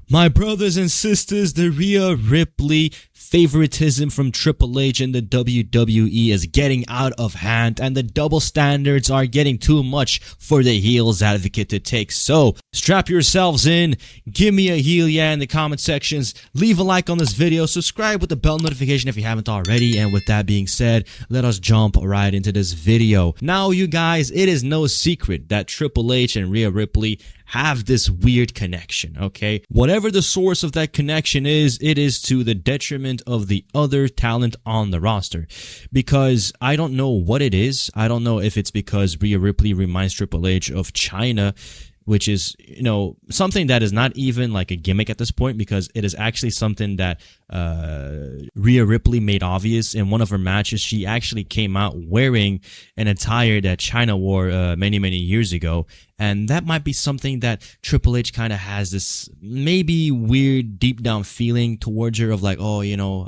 My brothers and sisters, the Rhea Ripley favoritism from Triple H and the WWE is getting out of hand, and the double standards are getting too much for the heels advocate to take. So strap yourselves in, give me a heel yeah in the comment sections, leave a like on this video, subscribe with the bell notification if you haven't already, and with that being said, let us jump right into this video. Now you guys, it is no secret that Triple H and Rhea Ripley have this weird connection, okay? Whatever the source of that connection is, it is to the detriment of the other talent on the roster. Because I don't know what it is. I don't know if it's because Rhea Ripley reminds Triple H of China, which is, you know, something that is not even like a gimmick at this point, because it is actually something that Rhea Ripley made obvious in one of her matches. She actually came out wearing an attire that China wore many years ago, and that might be something that Triple H kind of has this maybe weird deep down feeling towards her of like, oh, you know,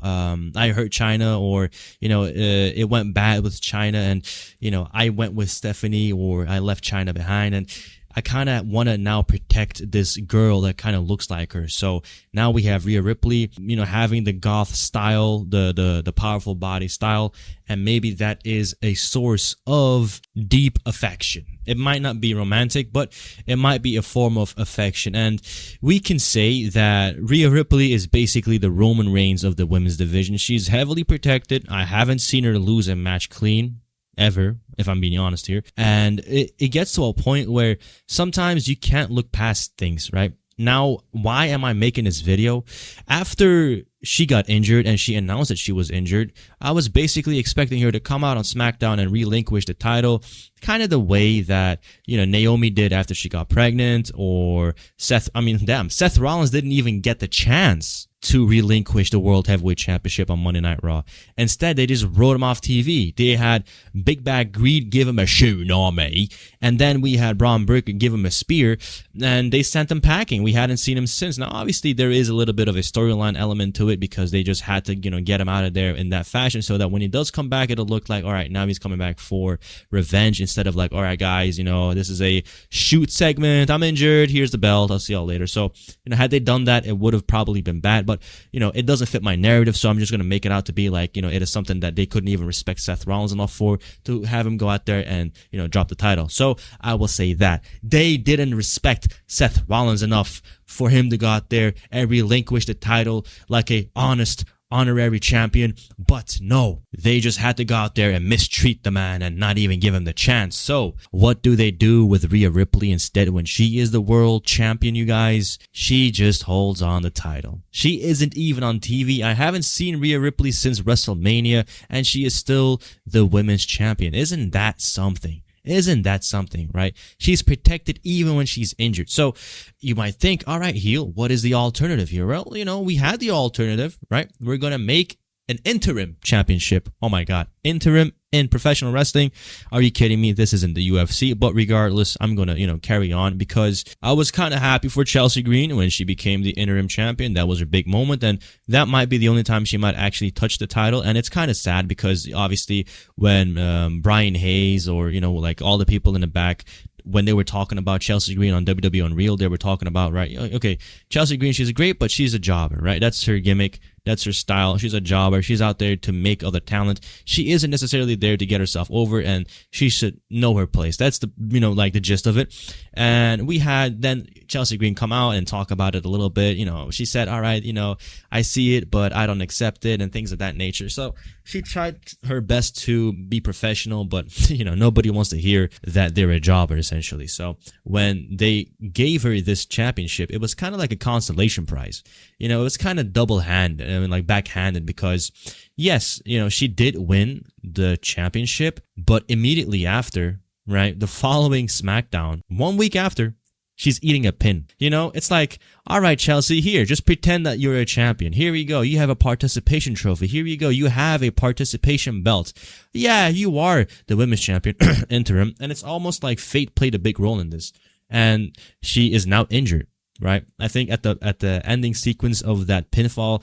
I hurt China, or, you know, it went bad with China, and, you know, I went with Stephanie, or I left China behind, and I kind of want to now protect this girl that kind of looks like her. So now we have Rhea Ripley, you know, having the goth style, the powerful body style, and maybe that is a source of deep affection. It might not be romantic, but it might be a form of affection. And we can say that Rhea Ripley is basically the Roman Reigns of the women's division. She's heavily protected. I haven't seen her lose a match clean ever, if I'm being honest here. And it gets to a point where sometimes you can't look past things, right? Now, why am I making this video? After she got injured and she announced that she was injured, I was basically expecting her to come out on SmackDown and relinquish the title, kind of the way that, you know, Naomi did after she got pregnant, or Seth Rollins didn't even get the chance to relinquish the World Heavyweight Championship on Monday Night Raw. Instead, they just wrote him off TV. They had Big Bad Greed give him a tsunami, and then we had Braun Breaker give him a spear, and they sent him packing. We hadn't seen him since. Now, obviously, there is a little bit of a storyline element to it, because they just had to, you know, get him out of there in that fashion, so that when he does come back, it'll look like, all right, now he's coming back for revenge, instead of like, all right, guys, you know, this is a shoot segment. I'm injured. Here's the belt. I'll see y'all later. So, you know, had they done that, it would have probably been bad. But, you know, it doesn't fit my narrative, so I'm just going to make it out to be like, you know, it is something that they couldn't even respect Seth Rollins enough for, to have him go out there and, you know, drop the title. So I will say that they didn't respect Seth Rollins enough for him to go out there and relinquish the title like a honest honorary champion. But no, they just had to go out there and mistreat the man and not even give him the chance. So what do they do with Rhea Ripley instead? When she is the world champion, you guys, she just holds on the title. She isn't even on TV. I haven't seen Rhea Ripley since WrestleMania, and she is still the women's champion. Isn't that something? Isn't that something, right? She's protected even when she's injured. So you might think, all right, heel, what is the alternative here? Well, you know, we had the alternative, right? We're going to make an interim championship. Oh my God. Interim in professional wrestling? Are you kidding me? This isn't the UFC. But regardless, I'm going to, you know, carry on, because I was kind of happy for Chelsea Green when she became the interim champion. That was her big moment, and that might be the only time she might actually touch the title. And it's kind of sad, because obviously when Brian Hayes, or, you know, like all the people in the back, when they were talking about Chelsea Green on WWE Unreal, they were talking about, right, okay, Chelsea Green, she's great, but she's a jobber, right? That's her gimmick. That's her style. She's a jobber. She's out there to make other talent. She isn't necessarily there to get herself over, and she should know her place. That's the, you know, like the gist of it. And we had then Chelsea Green come out and talk about it a little bit. You know, she said, all right, you know, I see it, but I don't accept it, and things of that nature. So she tried her best to be professional, but, you know, nobody wants to hear that they're a jobber, essentially. So when they gave her this championship, it was kind of like a consolation prize. You know, it was kind of double-handed, I mean, like backhanded, because yes, you know, she did win the championship, but immediately after, right, the following SmackDown, 1 week after, she's eating a pin. You know, it's like, all right, Chelsea, here, just pretend that you're a champion. Here you go. You have a participation trophy. Here you go. You have a participation belt. Yeah, you are the women's champion, interim, and it's almost like fate played a big role in this. And she is now injured. Right, I think at the ending sequence of that pinfall,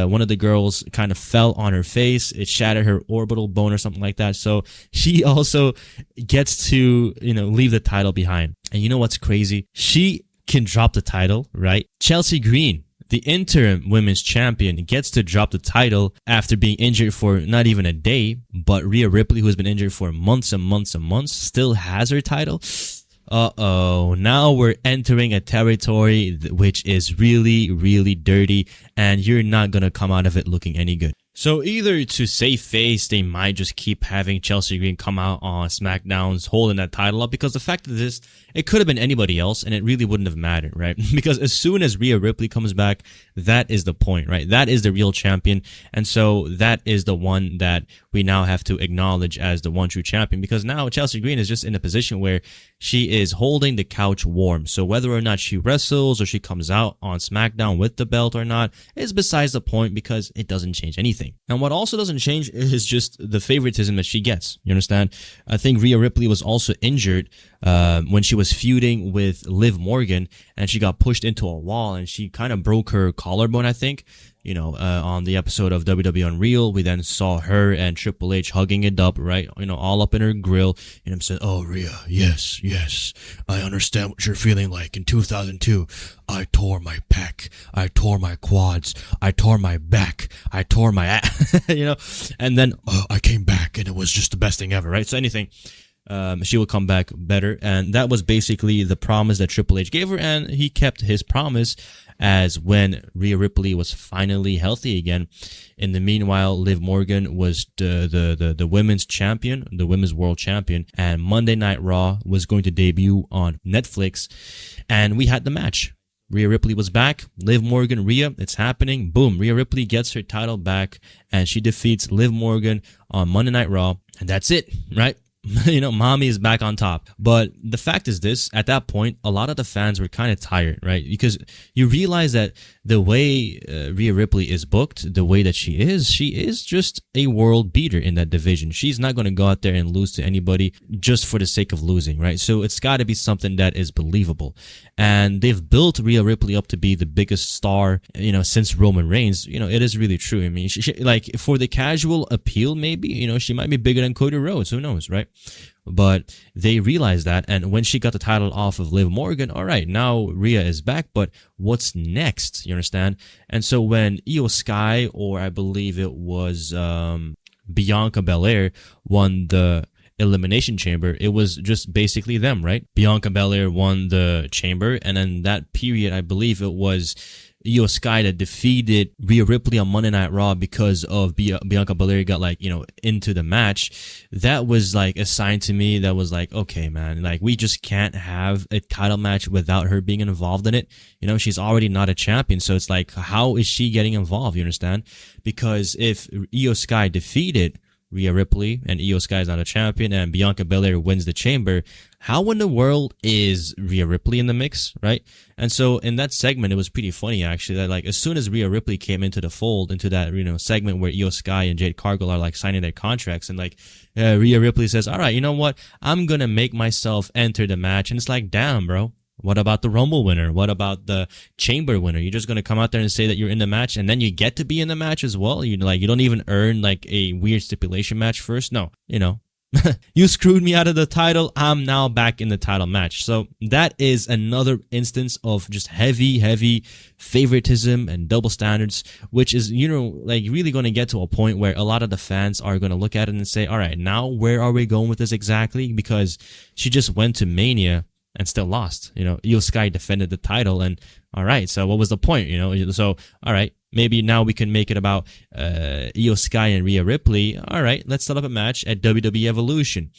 one of the girls kind of fell on her face. It shattered her orbital bone or something like that. So she also gets to, you know, leave the title behind. And you know what's crazy? She can drop the title, right? Chelsea Green, the interim women's champion, gets to drop the title after being injured for not even a day, but Rhea Ripley, who has been injured for months and months and months, still has her title. Uh-oh, now we're entering a territory which is really, really dirty, and you're not gonna come out of it looking any good. So either to save face, they might just keep having Chelsea Green come out on SmackDowns holding that title up, because the fact of this, it could have been anybody else and it really wouldn't have mattered, right? Because as soon as Rhea Ripley comes back, that is the point, right? That is the real champion. And so that is the one that we now have to acknowledge as the one true champion, because now Chelsea Green is just in a position where she is holding the couch warm. So whether or not she wrestles or she comes out on SmackDown with the belt or not is besides the point, because it doesn't change anything. And what also doesn't change is just the favoritism that she gets. You understand? I think Rhea Ripley was also injured when she was feuding with Liv Morgan, and she got pushed into a wall and she kind of broke her collarbone, I think. On the episode of WWE Unreal, we then saw her and Triple H hugging it up, right? All up in her grill. And I'm saying, "Oh, Rhea, yes, I understand what you're feeling like. In 2002, I tore my pec, I tore my quads, I tore my back, I tore my ass," and then I came back and it was just the best thing ever, right? So anything. She will come back better, and that was basically the promise that Triple H gave her, and he kept his promise, as when Rhea Ripley was finally healthy again. In the meanwhile, Liv Morgan was the women's champion, the women's world champion, and Monday Night Raw was going to debut on Netflix, and we had the match. Rhea Ripley was back. Liv Morgan, Rhea, it's happening. Boom. Rhea Ripley gets her title back, and she defeats Liv Morgan on Monday Night Raw, and that's it, right? Mommy is back on top. But the fact is this, at that point, a lot of the fans were kind of tired, right? Because you realize that the way Rhea Ripley is booked, the way that she is just a world beater in that division. She's not going to go out there and lose to anybody just for the sake of losing, right? So it's got to be something that is believable. And they've built Rhea Ripley up to be the biggest star, since Roman Reigns. It is really true. I mean, she, like, for the casual appeal, maybe, she might be bigger than Cody Rhodes. Who knows, right? But they realized that, and when she got the title off of Liv Morgan, all right, now Rhea is back, but what's next? You understand? And so when Io Sky, or I believe it was Bianca Belair, won the Elimination Chamber, it was just basically them, right? Bianca Belair won the chamber, and then that period, I believe it was Io Sky that defeated Rhea Ripley on Monday Night Raw because of Bianca Belair got into the match. That was like a sign to me that was like, okay, man, like we just can't have a title match without her being involved in it. She's already not a champion, so it's like, how is she getting involved? You understand? Because if Io Sky defeated Rhea Ripley and Io Sky is not a champion and Bianca Belair wins the chamber, how in the world is Rhea Ripley in the mix, right? And so in that segment, it was pretty funny actually that like as soon as Rhea Ripley came into the fold, into that segment where Io Sky and Jade Cargill are like signing their contracts, and like Rhea Ripley says, "All right, you know what? I'm gonna make myself enter the match," and it's like, damn, bro. What about the Rumble winner? What about the Chamber winner? You're just going to come out there and say that you're in the match and then you get to be in the match as well? You don't even earn like a weird stipulation match first? No, you screwed me out of the title. I'm now back in the title match. So that is another instance of just heavy favoritism and double standards, which is, really going to get to a point where a lot of the fans are going to look at it and say, all right, now where are we going with this exactly? Because she just went to Mania and still lost. Io Sky defended the title, and all right, so what was the point? So all right, maybe now we can make it about Io Sky and Rhea Ripley. All right, let's set up a match at WWE Evolution.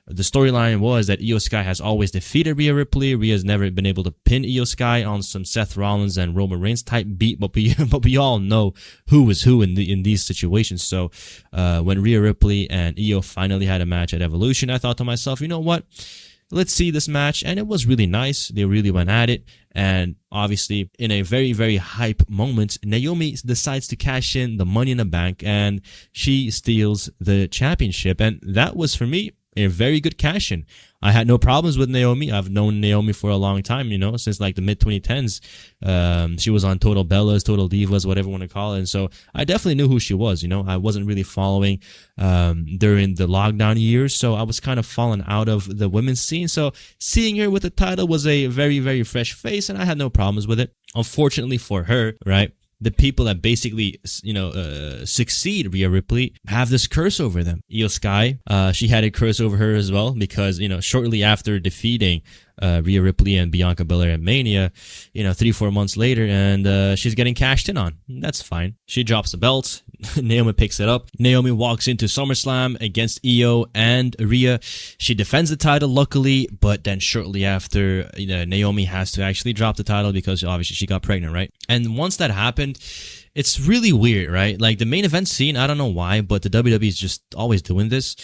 The storyline was that Io Sky has always defeated Rhea Ripley. Rhea's never been able to pin Io Sky on some Seth Rollins and Roman Reigns type beat, but we all know who is who in these situations. So when Rhea Ripley and Io finally had a match at Evolution, I thought to myself, you know what? Let's see this match, and it was really nice. They really went at it, and obviously, in a very, very hype moment, Naomi decides to cash in the Money in the Bank, and she steals the championship, and that was, for me, a very good cash-in. I had no problems with Naomi. I've known Naomi for a long time, since like the mid-2010s. She was on Total Bellas, Total Divas, whatever you want to call it. And so I definitely knew who she was, I wasn't really following during the lockdown years, so I was kind of falling out of the women's scene. So seeing her with the title was a very, very fresh face, and I had no problems with it. Unfortunately for her, right? The people that basically, succeed Rhea Ripley have this curse over them. Io Sky, she had a curse over her as well because, shortly after defeating Rhea Ripley and Bianca Belair at Mania, 3-4 months later, and she's getting cashed in on. That's fine. She drops the belt. Naomi picks it up. Naomi walks into SummerSlam against Io and Rhea. She defends the title, luckily, but then shortly after, Naomi has to actually drop the title because obviously she got pregnant, right? And once that happened, it's really weird, right? Like the main event scene, I don't know why, but the WWE is just always doing this.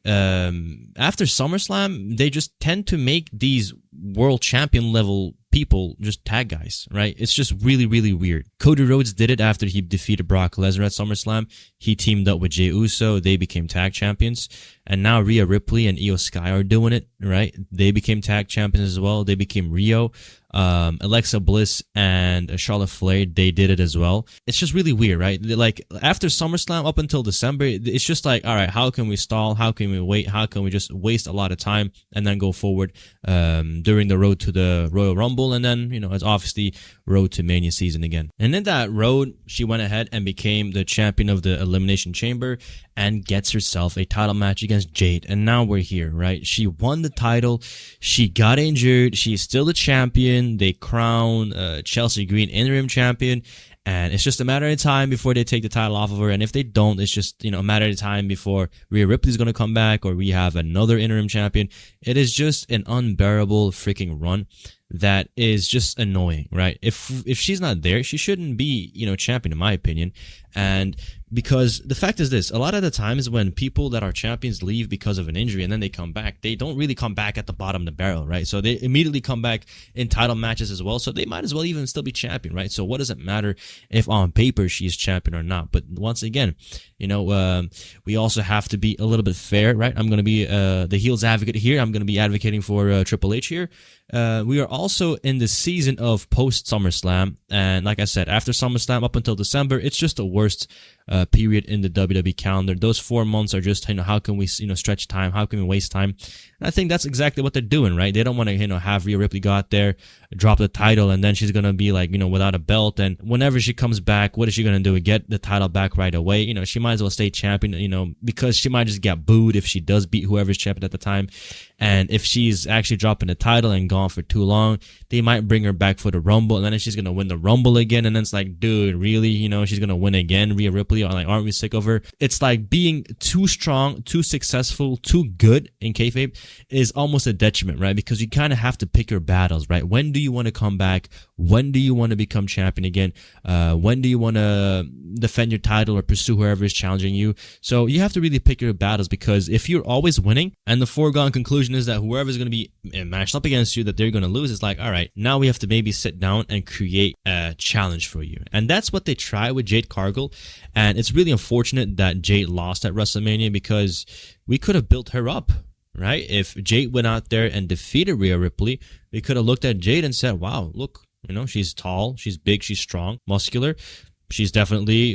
After SummerSlam, they just tend to make these world champion level people just tag guys, right? It's just really, really weird. Cody Rhodes did it after he defeated Brock Lesnar at SummerSlam. He teamed up with Jey Uso. They became tag champions. And now Rhea Ripley and Io Sky are doing it, right? They became tag champions as well. They became Rio. Alexa Bliss and Charlotte Flair, they did it as well. It's just really weird, right? Like after SummerSlam up until December, it's just like, all right, how can we stall? How can we wait? How can we just waste a lot of time and then go forward during the road to the Royal Rumble? And then, it's obviously road to Mania season again. And in that road, she went ahead and became the champion of the Elimination Chamber and gets herself a title match against Jade. And now we're here, right? She won the title. She got injured. She's still the champion. They crown Chelsea Green interim champion. And it's just a matter of time before they take the title off of her. And if they don't, it's just, a matter of time before Rhea Ripley's going to come back or we have another interim champion. It is just an unbearable freaking run that is just annoying, right? If she's not there, she shouldn't be, champion in my opinion. And because the fact is this, a lot of the times when people that are champions leave because of an injury and then they come back, they don't really come back at the bottom of the barrel, right? So they immediately come back in title matches as well. So they might as well even still be champion, right? So what does it matter if on paper she's champion or not? But once again, we also have to be a little bit fair, right? I'm going to be the heels advocate here. I'm going to be advocating for Triple H here. We are also in the season of post SummerSlam, and like I said, after SummerSlam up until December, it's just the worst period in the WWE calendar. Those 4 months are just, how can we, stretch time? How can we waste time? And I think that's exactly what they're doing, right? They don't want to, have Rhea Ripley go out there, drop the title, and then she's going to be like, without a belt. And whenever she comes back, what is she going to do? Get the title back right away? She might as well stay champion, because she might just get booed if she does beat whoever's champion at the time. And if she's actually dropping the title and gone for too long, they might bring her back for the Rumble, and then she's going to win the Rumble again. And then it's like, dude, really? She's going to win again, Rhea Ripley? Or like, aren't we sick of her? It's like being too strong, too successful, too good in kayfabe is almost a detriment, right? Because you kind of have to pick your battles, right? When do you want to come back? When do you want to become champion again? When do you want to defend your title or pursue whoever is challenging you? So you have to really pick your battles, because if you're always winning and the foregone conclusion is that whoever's going to be matched up against you, that they're going to lose, it's like, all right, now we have to maybe sit down and create a challenge for you. And that's what they try with Jade Cargill. And it's really unfortunate that Jade lost at WrestleMania, because we could have built her up, right? If Jade went out there and defeated Rhea Ripley, we could have looked at Jade and said, wow, look, she's tall, she's big, she's strong, muscular. She's definitely,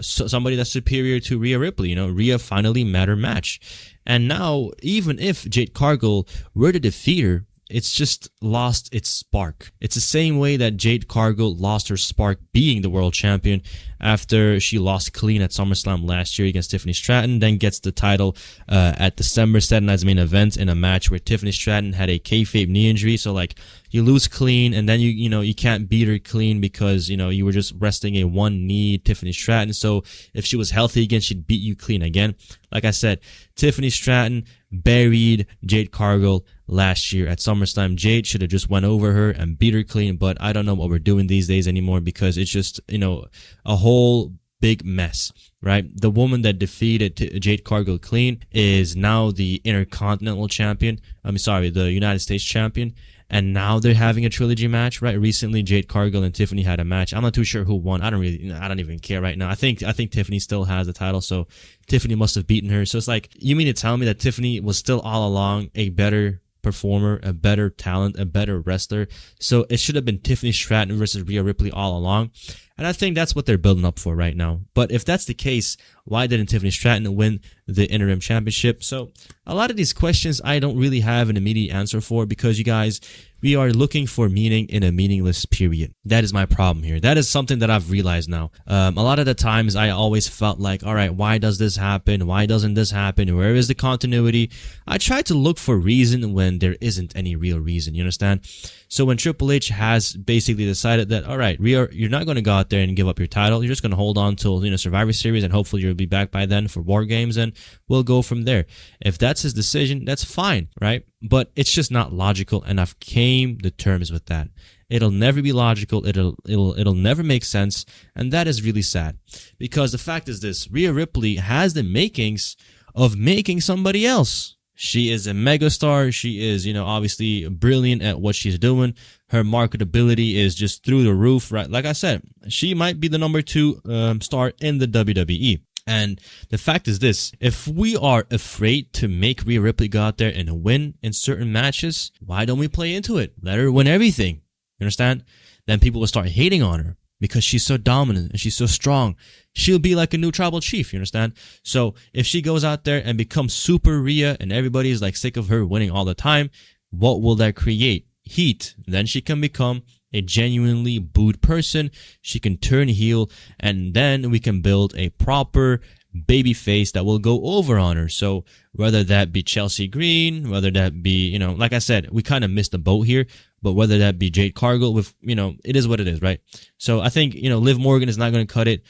somebody that's superior to Rhea Ripley. Rhea finally met her match. And now, even if Jade Cargill were to defeat her, it's just lost its spark. It's the same way that Jade Cargill lost her spark being the world champion after she lost clean at SummerSlam last year against Tiffany Stratton, then gets the title at December Saturday Night's Main Event in a match where Tiffany Stratton had a kayfabe knee injury. So like, you lose clean, and then you can't beat her clean because you were just resting a one knee Tiffany Stratton. So if she was healthy again, she'd beat you clean again. Like I said, Tiffany Stratton buried Jade Cargill last year at SummerSlam. Jade should have just went over her and beat her clean, but I don't know what we're doing these days anymore, because it's just a whole big mess, right? The woman that defeated Jade Cargill clean is now the Intercontinental Champion. The United States Champion. and now they're having a trilogy match, right? Recently, Jade Cargill and Tiffany had a match. I'm not too sure who won. I don't even care right now. I think Tiffany still has the title, so Tiffany must have beaten her. So it's like, you mean to tell me that Tiffany was still all along a better performer, a better talent, a better wrestler? So it should have been Tiffany Stratton versus Rhea Ripley all along. And I think that's what they're building up for right now. But if that's the case, why didn't Tiffany Stratton win the interim championship? So a lot of these questions I don't really have an immediate answer for, because you guys, we are looking for meaning in a meaningless period. That is my problem here. That is something that I've realized now. A lot of the times I always felt like, all right, why does this happen? Why doesn't this happen? Where is the continuity? I try to look for reason when there isn't any real reason. You understand? So when Triple H has basically decided that, all right, Rhea, you're not going to go out there and give up your title. You're just going to hold on till, Survivor Series, and hopefully you'll be back by then for War Games, and we'll go from there. If that's his decision, that's fine, right? But it's just not logical, and I've came to terms with that. It'll never be logical. It'll never make sense, and that is really sad. Because the fact is this: Rhea Ripley has the makings of making somebody else. She is a megastar. She is, obviously brilliant at what she's doing. Her marketability is just through the roof, right? Like I said, she might be the number 2 star in the WWE. And the fact is this: if we are afraid to make Rhea Ripley go out there and win in certain matches, why don't we play into it? Let her win everything. You understand? Then people will start hating on her because she's so dominant and she's so strong. She'll be like a new tribal chief, you understand? So if she goes out there and becomes super Rhea and everybody's like sick of her winning all the time, what will that create? Heat. Then she can become a genuinely booed person. She can turn heel, and then we can build a proper baby face that will go over on her. So whether that be Chelsea Green, whether that be, like I said, we kind of missed the boat here, but whether that be Jade Cargill, with, it is what it is, right? So I think, Liv Morgan is not going to cut it.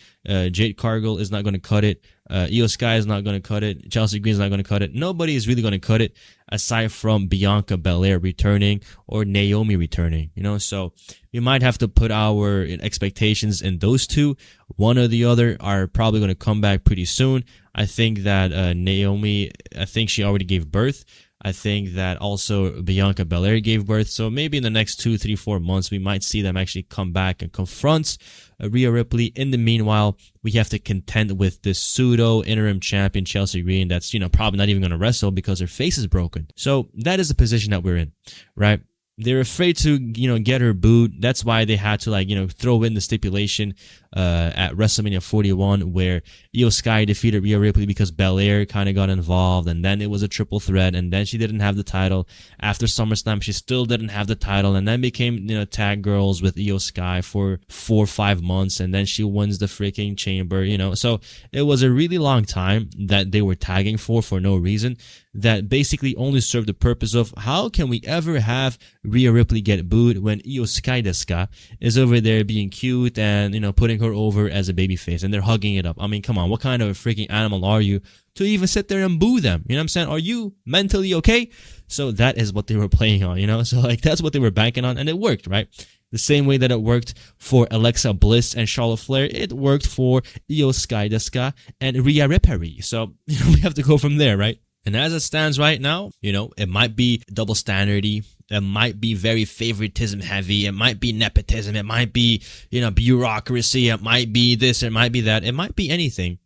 Jade Cargill is not going to cut it. Io Sky is not going to cut it. Chelsea Green is not going to cut it. Nobody is really going to cut it aside from Bianca Belair returning or Naomi returning, so we might have to put our expectations in those two. One or the other are probably going to come back pretty soon. I think that Naomi, I think she already gave birth. I think that also Bianca Belair gave birth. So maybe in the next 2, 3, 4 months, we might see them actually come back and confront Rhea Ripley. In the meanwhile, we have to contend with this pseudo interim champion Chelsea Green that's, probably not even going to wrestle because her face is broken. So that is the position that we're in, right? They're afraid to, get her booed. That's why they had to, throw in the stipulation at WrestleMania 41 where Io Sky defeated Rhea Ripley because Belair kind of got involved, and then it was a triple threat, and then she didn't have the title. After SummerSlam, she still didn't have the title, and then became, tag girls with Io Sky for 4 or 5 months, and then she wins the freaking chamber, So it was a really long time that they were tagging for no reason, that basically only served the purpose of how can we ever have Rhea Ripley get booed when Io Sky Deska is over there being cute and, putting her over as a babyface, and they're hugging it up. I mean, come on, what kind of a freaking animal are you to even sit there and boo them? You know what I'm saying? Are you mentally okay? So that is what they were playing on, So that's what they were banking on, and it worked, right? The same way that it worked for Alexa Bliss and Charlotte Flair, it worked for Io Sky Deska and Rhea Ripley. So, we have to go from there, right? And as it stands right now, it might be double standardy. It might be very favoritism heavy. It might be nepotism. It might be, bureaucracy. It might be this. It might be that. It might be anything.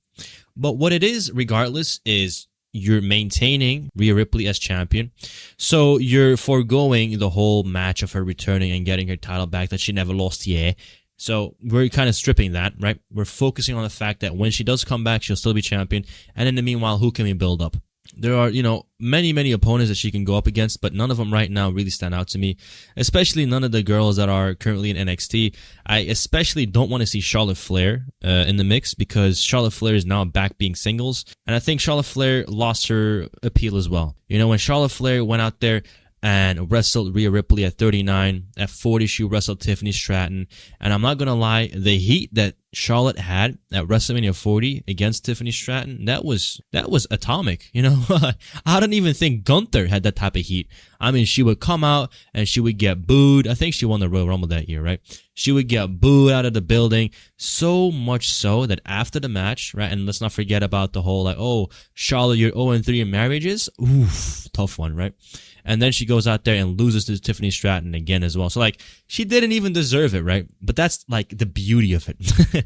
But what it is, regardless, is you're maintaining Rhea Ripley as champion. So you're foregoing the whole match of her returning and getting her title back that she never lost yet. So we're kind of stripping that, right? We're focusing on the fact that when she does come back, she'll still be champion. And in the meanwhile, who can we build up? There are, many opponents that she can go up against, but none of them right now really stand out to me, especially none of the girls that are currently in NXT. I especially don't want to see Charlotte Flair in the mix, because Charlotte Flair is now back being singles, and I think Charlotte Flair lost her appeal as well. When Charlotte Flair went out there and wrestled Rhea Ripley at 39, at 40 she wrestled Tiffany Stratton, and I'm not gonna lie, the heat that Charlotte had at WrestleMania 40 against Tiffany Stratton, that was atomic, you know. I don't even think Gunther had that type of heat. I mean, she would come out and she would get booed. I think she won the Royal Rumble that year, right? She would get booed out of the building, so much so that after the match, right, and let's not forget about the whole, like, oh, Charlotte, you're 0-3 in marriages. Oof, tough one, right? And then she goes out there and loses to Tiffany Stratton again as well. So, like, she didn't even deserve it, right? But that's, like, the beauty of it.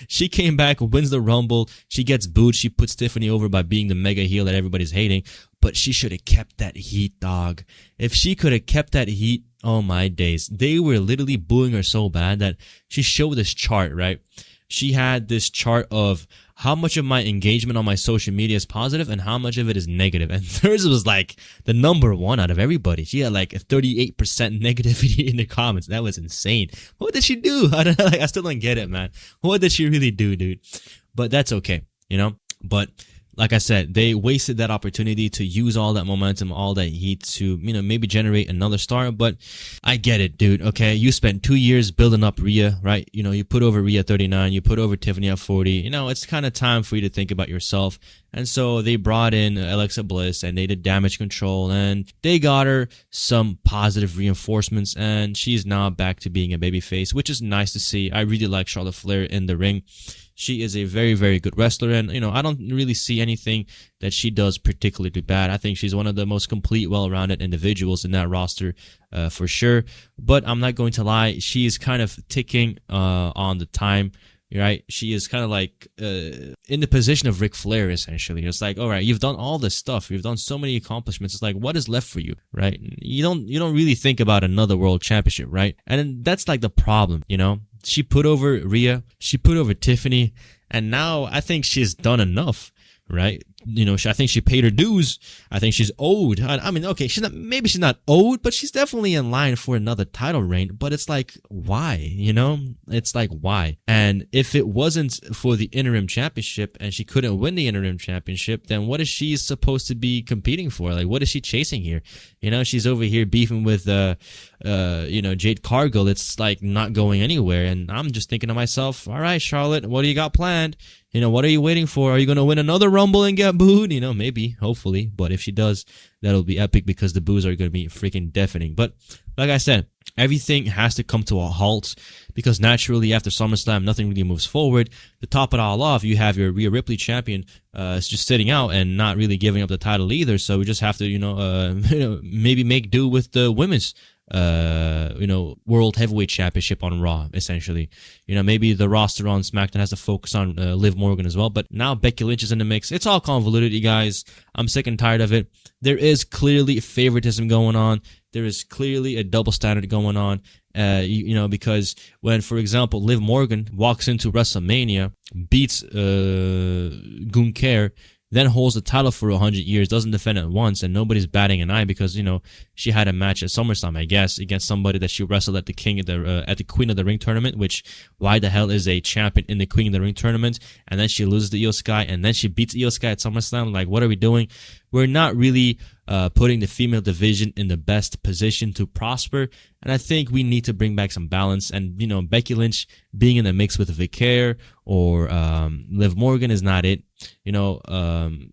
She came back, wins the Rumble. She gets booed. She puts Tiffany over by being the mega heel that everybody's hating. But she should have kept that heat, dog. If she could have kept that heat, oh my days. They were literally booing her so bad that she showed this chart, right? She had this chart of how much of my engagement on my social media is positive and how much of it is negative. And hers was like the number one out of everybody. She had like a 38% negativity in the comments. That was insane. What did she do? I still don't get it, man. What did she really do, dude? But that's okay, you know? But like I said, they wasted that opportunity to use all that momentum, all that heat to, you know, maybe generate another star. But I get it, dude. Okay, you spent 2 years building up Rhea, right? You know, you put over Rhea at 39, you put over Tiffany at 40. You know, it's kind of time for you to think about yourself. And so they brought in Alexa Bliss and they did damage control and they got her some positive reinforcements and she's now back to being a babyface, which is nice to see. I really like Charlotte Flair in the ring. She is a very, very good wrestler, and, you know, I don't really see anything that she does particularly bad. I think she's one of the most complete, well-rounded individuals in that roster, for sure. But I'm not going to lie, she is kind of ticking on the time, right? She is kind of like in the position of Ric Flair, essentially. It's like, all right, you've done all this stuff, you've done so many accomplishments. It's like, what is left for you, right? You don't really think about another world championship, right? And that's like the problem, you know. She put over Rhea, she put over Tiffany, and now I think she's done enough, right? You know, I think she paid her dues. I think she's owed. I mean, okay, maybe she's not owed, but she's definitely in line for another title reign. But it's like, why? You know, it's like, why? And if it wasn't for the interim championship and she couldn't win the interim championship, then what is she supposed to be competing for? Like, what is she chasing here? You know, she's over here beefing with, you know, Jade Cargill. It's like not going anywhere. And I'm just thinking to myself, all right, Charlotte, what do you got planned? You know, what are you waiting for? Are you going to win another Rumble and get booed? You know, maybe, hopefully. But if she does, that'll be epic because the boos are going to be freaking deafening. But like I said, everything has to come to a halt because naturally after SummerSlam, nothing really moves forward. To top it all off, you have your Rhea Ripley champion just sitting out and not really giving up the title either. So we just have to, you know, maybe make do with the women's you know, World Heavyweight Championship on Raw, essentially. You know, maybe the roster on SmackDown has to focus on Liv Morgan as well, but now Becky Lynch is in the mix. It's all convoluted, you guys. I'm sick and tired of it. There is clearly favoritism going on. There is clearly a double standard going on, you know, because when, for example, Liv Morgan walks into WrestleMania, beats Gunther, then holds the title for 100 years, doesn't defend it once, and nobody's batting an eye because, you know, she had a match at SummerSlam, I guess, against somebody that she wrestled at the at the Queen of the Ring tournament, which, why the hell is a champion in the Queen of the Ring tournament? And then she loses to Io Sky, and then she beats Io Sky at SummerSlam. Like, what are we doing? We're not really putting the female division in the best position to prosper, and I think we need to bring back some balance. And, you know, Becky Lynch being in the mix with Vicaire or Liv Morgan is not it. You know,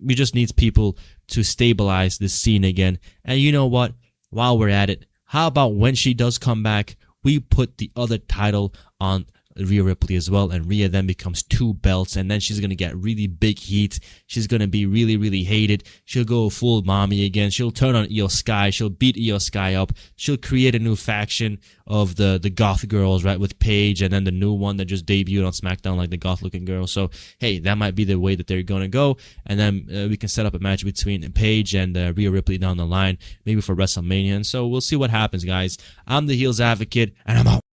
we just need people to stabilize this scene again. And you know what? While we're at it, how about when she does come back, we put the other title on Rhea Ripley as well, and Rhea then becomes 2 belts, and then she's gonna get really big heat. She's gonna be really, really hated. She'll go full mommy again. She'll turn on Io Sky. She'll beat Io Sky up. She'll create a new faction of the goth girls, right, with Paige, and then the new one that just debuted on SmackDown, like the goth looking girl. So hey, that might be the way that they're gonna go, and then we can set up a match between Paige and Rhea Ripley down the line, maybe for WrestleMania. And so we'll see what happens, guys. I'm the Heels Advocate, and I'm out.